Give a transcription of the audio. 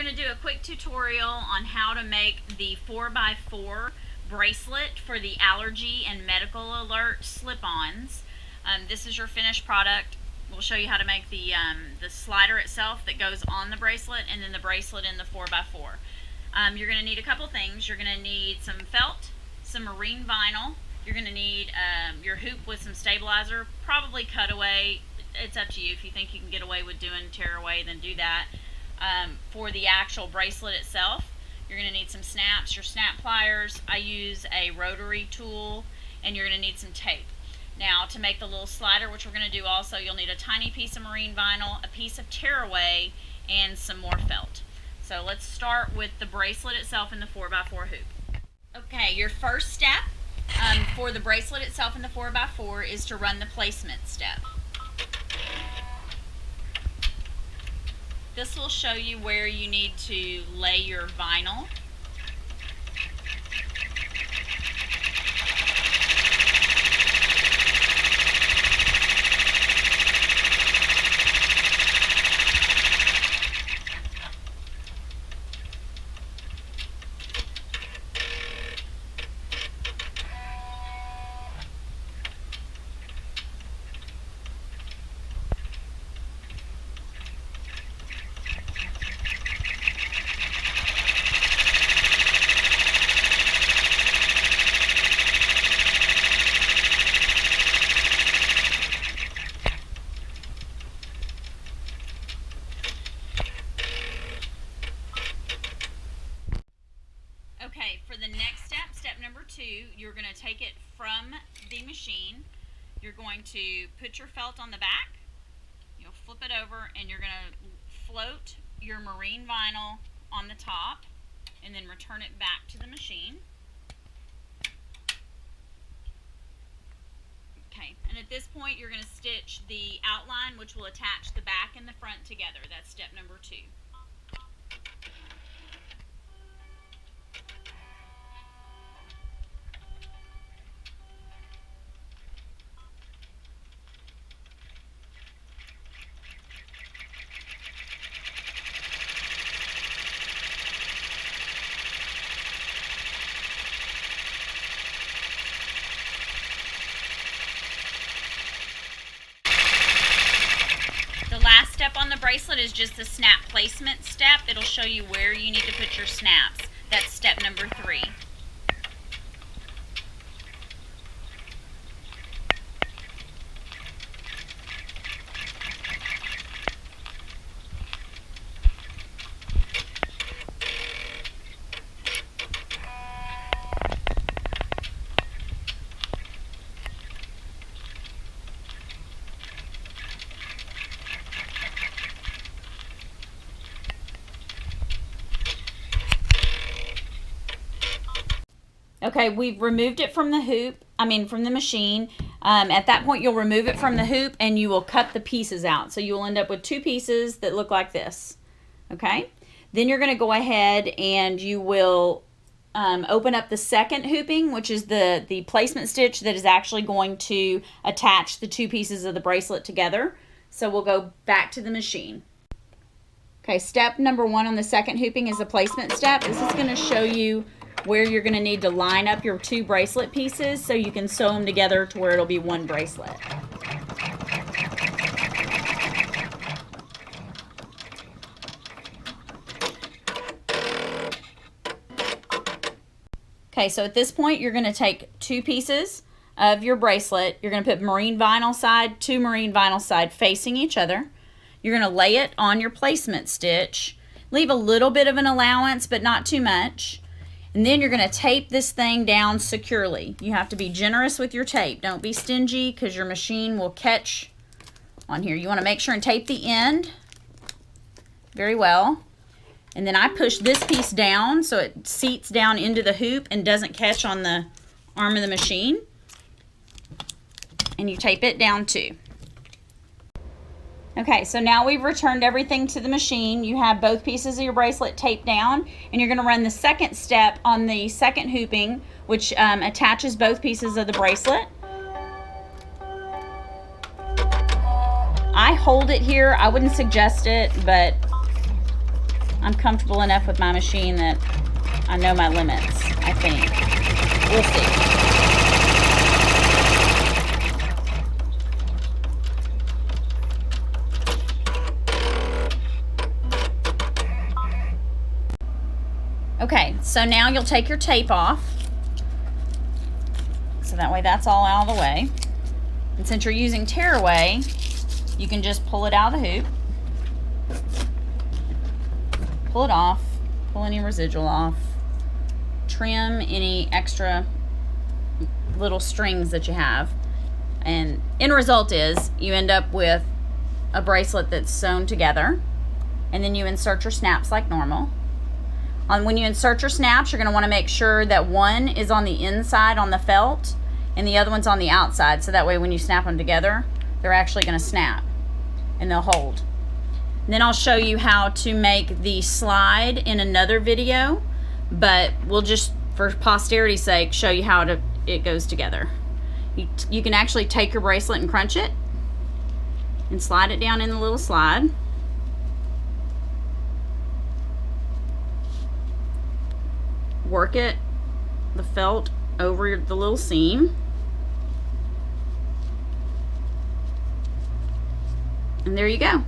going to do a quick tutorial on how to make the 4x4 bracelet for the allergy and medical alert slip-ons. This is your finished product. We'll show you how to make the slider itself that goes on the bracelet, and then the bracelet in the 4x4. You're going to need a couple things. You're going to need some felt, some marine vinyl. You're going to need your hoop with some stabilizer, probably cutaway. It's up to you. If you think you can get away with doing tearaway, then do that. For the actual bracelet itself, you're going to need some snaps, your snap pliers. I use a rotary tool, and you're going to need some tape. Now, to make the little slider, which we're going to do also, you'll need a tiny piece of marine vinyl, a piece of tearaway, and some more felt. So let's start with the bracelet itself in the 4x4 hoop. Okay, your first step for the bracelet itself in the 4x4 is to run the placement step. This will show you where you need to lay your vinyl. Okay, for the next step, step number 2, you're going to take it from the machine. You're going to put your felt on the back. You'll flip it over, and you're going to float your marine vinyl on the top and then return it back to the machine. Okay, and at this point you're going to stitch the outline, which will attach the back and the front together. That's step number 2. The last step on the bracelet is just the snap placement step. It'll show you where you need to put your snaps. That's step number 3. Okay, we've removed it from the from the machine. At that point, you'll remove it from the hoop and you will cut the pieces out. So you'll end up with 2 pieces that look like this. Okay, then you're going to go ahead and you will open up the second hooping, which is the placement stitch that is actually going to attach the 2 pieces of the bracelet together. So we'll go back to the machine. Okay, step number 1 on the second hooping is the placement step. This is going to show you where you're going to need to line up your 2 bracelet pieces so you can sew them together to where it'll be one bracelet. Okay, so at this point you're going to take 2 pieces of your bracelet. You're going to put marine vinyl side, 2 marine vinyl side facing each other. You're going to lay it on your placement stitch. Leave a little bit of an allowance, but not too much. And then you're going to tape this thing down securely. You have to be generous with your tape. Don't be stingy because your machine will catch on here. You want to make sure and tape the end very well. And then I push this piece down so it seats down into the hoop and doesn't catch on the arm of the machine. And you tape it down too. Okay, so now we've returned everything to the machine. You have both pieces of your bracelet taped down, and you're going to run the second step on the second hooping, which attaches both pieces of the bracelet. I hold it here. I wouldn't suggest it, but I'm comfortable enough with my machine that I know my limits, I think. We'll see. Okay, so now you'll take your tape off. So that way that's all out of the way. And since you're using tearaway, you can just pull it out of the hoop. Pull it off, pull any residual off, trim any extra little strings that you have. And end result is you end up with a bracelet that's sewn together, and then you insert your snaps like normal. When you insert your snaps, you're going to want to make sure that one is on the inside on the felt and the other one's on the outside, so that way when you snap them together, they're actually going to snap and they'll hold. And then I'll show you how to make the slide in another video, but we'll just, for posterity's sake, show you how it goes together. You can actually take your bracelet and crunch it and slide it down in the little slide. Work it, the felt, over the little seam. And there you go.